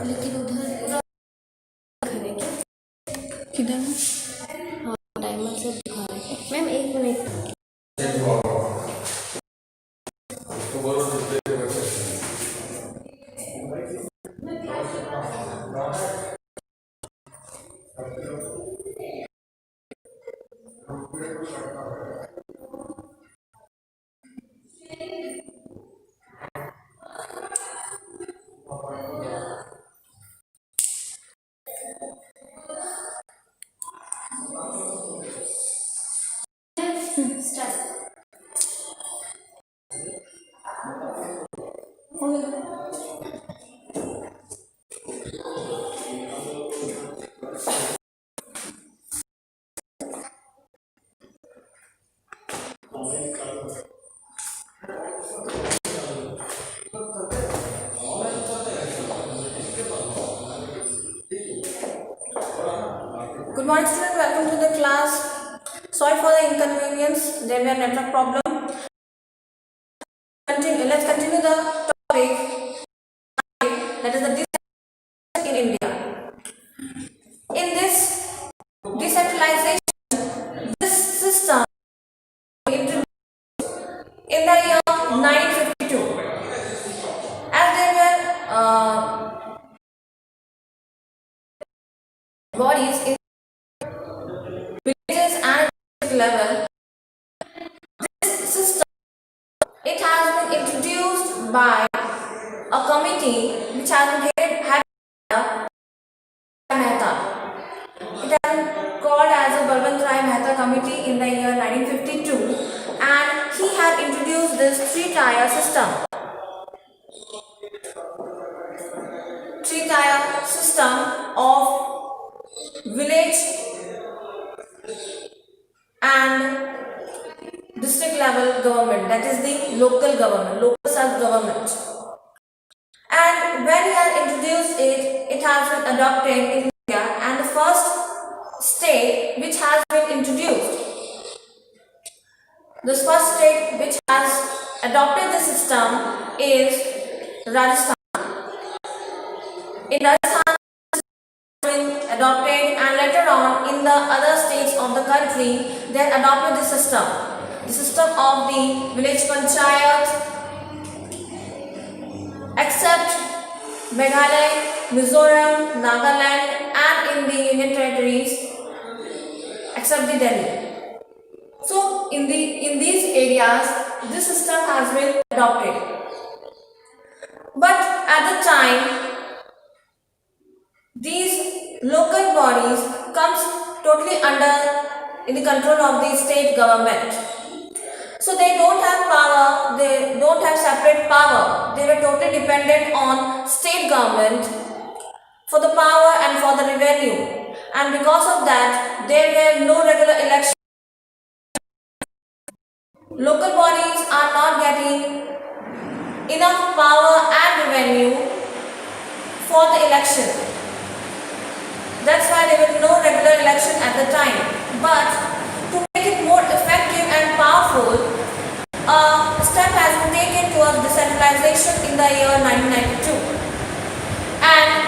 लेकिन उधर किधर हाँ डायमंड से दिखा रहे हैं मैम। एक minute Good morning students, welcome to the class. Sorry for the inconvenience, there were network problem. Let's continue the topic, that is the decentralization in India. In this decentralization, this system introduced in the year 1952. As there were bodies in villages and level, this system, it has been introduced by a committee which has been headed by Mehta. It has been called as a Balwant Rai Mehta committee in the year 1952, and he had introduced this three-tier system. Three-tier system of village and district level government, that is the local government, local self-government. And when he has introduced it, it has been adopted in India, and the first state which has been introduced, this first state which has adopted the system is Rajasthan. In Rajasthan, adopted, and later on in the other states of the country they adopted the system of the village panchayat, except Meghalaya, Mizoram, Nagaland and in the Union territories except the Delhi. So in these areas this system has been adopted, but at the time these local bodies comes totally under in the control of the state government. So they don't have power, they don't have separate power. They were totally dependent on state government for the power and for the revenue. And because of that, there were no regular elections. Local bodies are not getting enough power and revenue for the election. That's why there was no regular election at the time. But to make it more effective and powerful, a step has been taken towards decentralization in the year 1992. And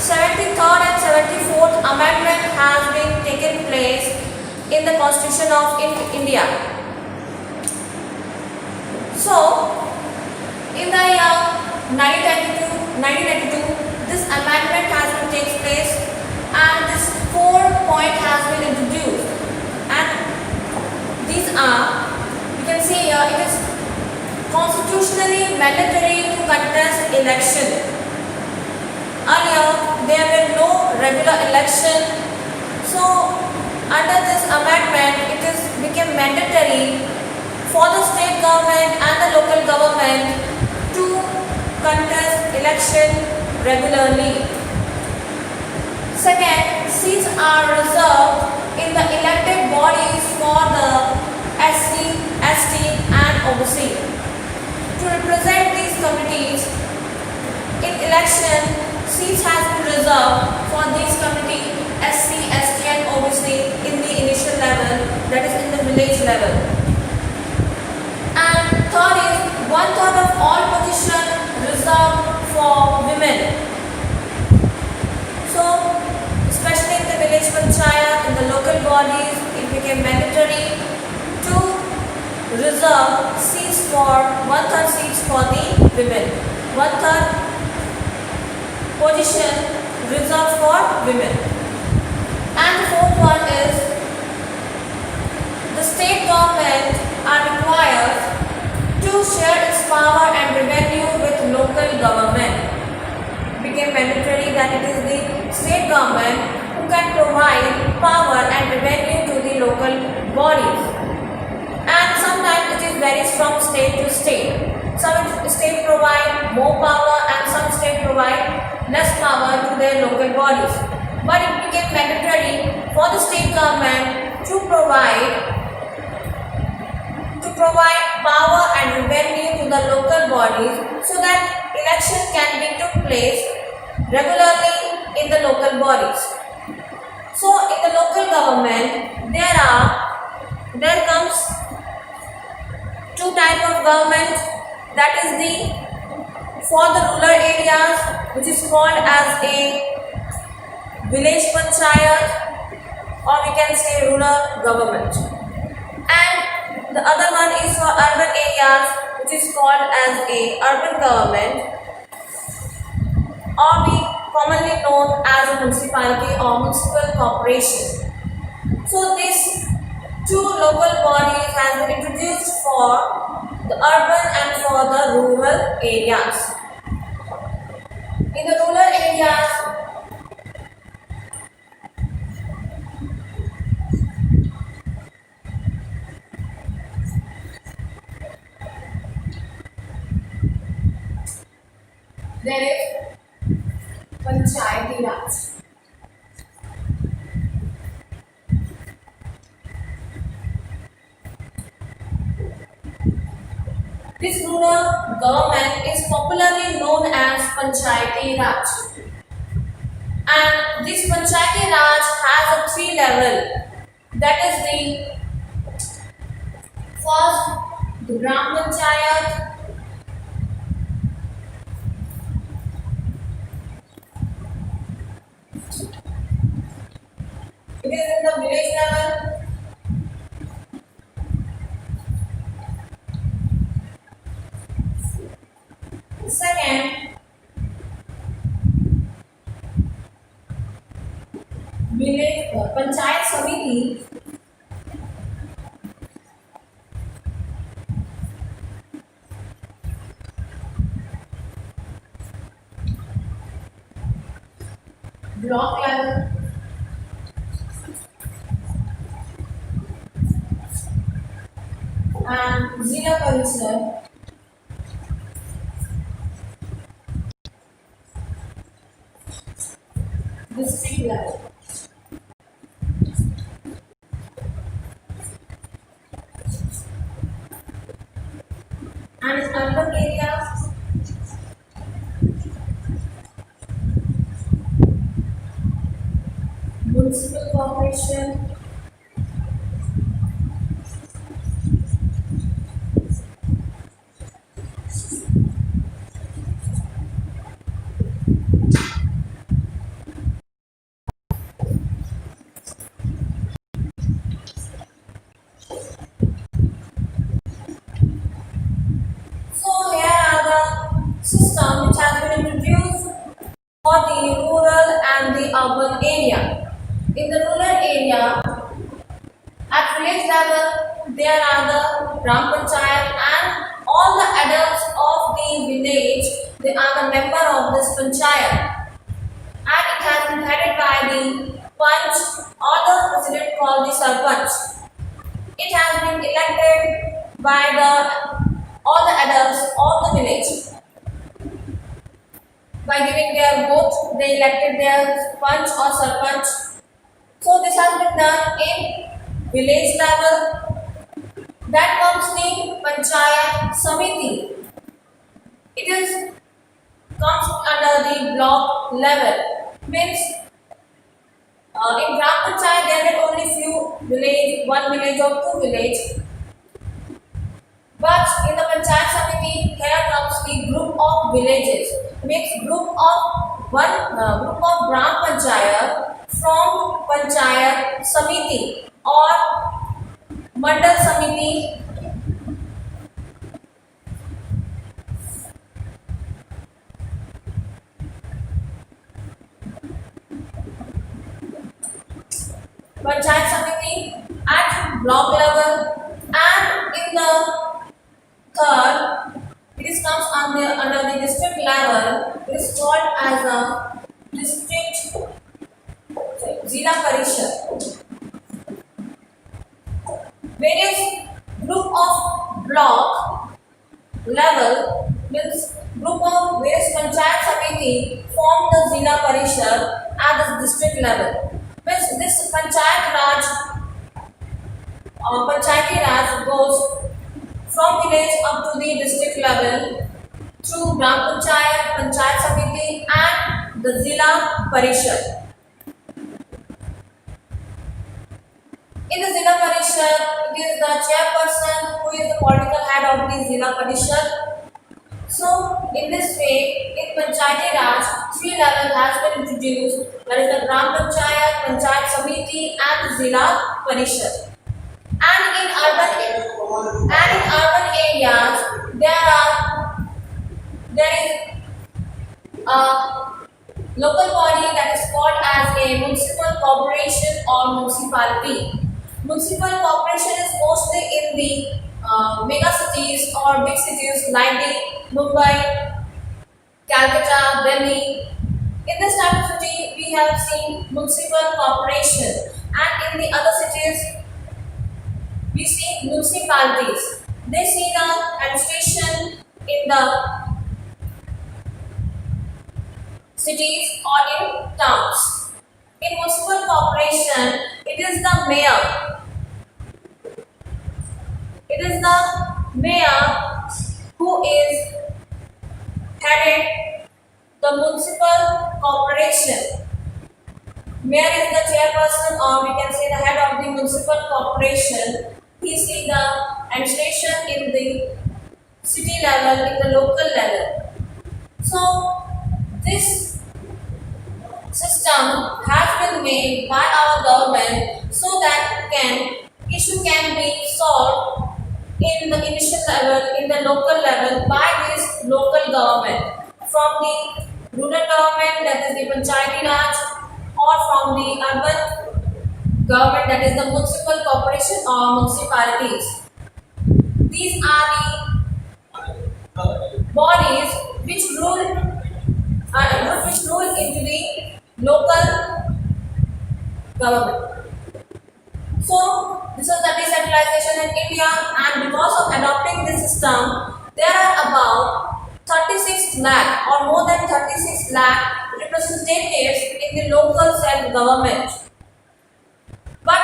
73rd and 74th Amendment has been taken place in the Constitution of India. So, in the year 1992, this amendment has been taken place, and this 4-point has been introduced, and these are, you can see here, it is constitutionally mandatory to contest election. Earlier there were no regular election, so under this amendment it is became mandatory for the state government and the local government to contest election regularly. Second, seats are reserved in the elected bodies for the SC, ST and OBC. To represent these committees in election, seats has been reserved for these committees SC, ST and OBC in the initial level, that is in the village level. And third is one third of all positions reserved for women. So, especially in the village panchayat, in the local bodies, it became mandatory to reserve seats for one third seats for the women. One third position reserved for women. And the fourth one is the state government are required to share its power and revenue with local government. It became mandatory that it is the state government who can provide power and revenue to the local bodies. And sometimes it is varies from state to state. Some states provide more power and some states provide less power to their local bodies. But it became mandatory for the state government to provide power and revenue to the local bodies so that election can be took place regularly in the local bodies. So in the local government there comes two type of government, that is the for the rural areas, which is called as a village panchayat, or we can say rural government, and the other one is for urban areas, which is called as a urban government, or we commonly known as a municipality or municipal corporation. So these two local bodies have been introduced for the urban and for the rural areas. In the rural areas, there is Panchayati Raj. This rural government is popularly known as Panchayati Raj. And this Panchayati Raj has a 3 level. That is the first, the Gram Panchayat, it is in the village level. Second, village Panchayat Samiti, block level. And Zilla Parisar, district level. And in urban areas, municipal corporation, system which has been introduced for the rural and the urban area. In the rural area, at village level, there are the Gram Panchayat and all the adults of the village, they are the member of this Panchayat. And it has been headed by the Panch or the president called the Sarpanch. It has been elected by all the adults of the village. By giving their vote, they elected their Panch or Sarpanch. So this has been done in village level. That comes the Panchayat Samiti. It comes under the block level. Means in Gram Panchayat there are only few village, one village or two village. But in the Panchayat Samiti, here comes the group of villages. Means group of group of Gram Panchayat from Panchayat Samiti or Mandal Samiti. Panchayat Samiti at block level, and in the third, it comes under the district level. It is called as a district Zila Parishad. Various group of block level means group of various Panchayat Samiti form the Zila Parishad at the district level. Means this Panchayati Raj goes from village up to the district level through Gram Panchayat, Panchayat Samiti and the Zila Parishad. In the Zila Parishad, it is the chairperson who is the political head of the Zila Parishad. So, in this way, in Panchayati Raj, three levels has been introduced. That is the Gram Panchayat, Panchayat Samiti and the Zila Parishad. And in urban areas, there is a local body that is called as a municipal corporation or municipality. Municipal corporation is mostly in the mega cities or big cities like the Mumbai, Calcutta, Delhi. In this type of city, we have seen municipal corporation, and in the other cities, we see municipalities. They see the administration in the cities or in towns. In municipal corporation, it is the mayor. It is the mayor who is headed the municipal corporation. Mayor is the chairperson, or we can say the head of the municipal corporation. He sees the administration in the city level, in the local level. So, this system has been made by our government so that issue can be solved in the initial level, in the local level by this local government, from the rural government, that is the Panchayati Raj, or from the urban government, that is the municipal corporation or municipalities. These are the bodies which rule into the local government. So, this is the decentralization in India, and because of adopting this system, there are about 36 lakh or more than 36 lakh representatives in the local self-government. But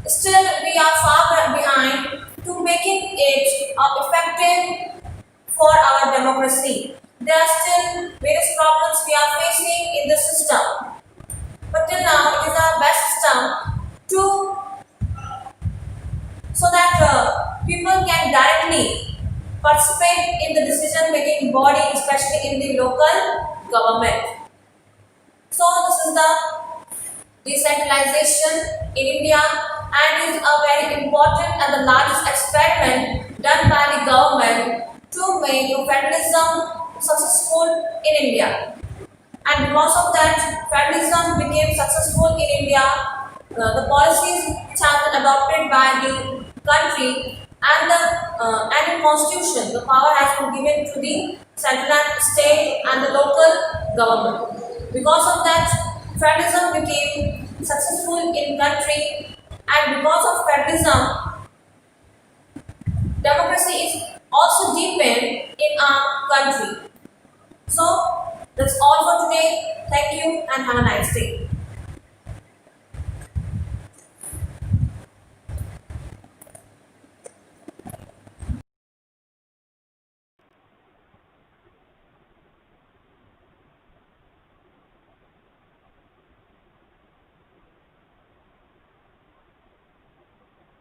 still, we are far behind to making it effective for our democracy. There are still various problems we are facing in the system. But till now, it is our best system so that people can directly participate in the decision-making body, especially in the local government. So this is the decentralization in India, and is a very important and the largest experiment done by the government to make federalism successful in India. And because of that, federalism became successful in India. The policies which have been adopted by the country and the constitution, the power has been given to the central and state and the local government. Because of that, federalism became successful in country, and because of federalism, democracy is also deepened in our country. So that's all for today. Thank you and have a nice day.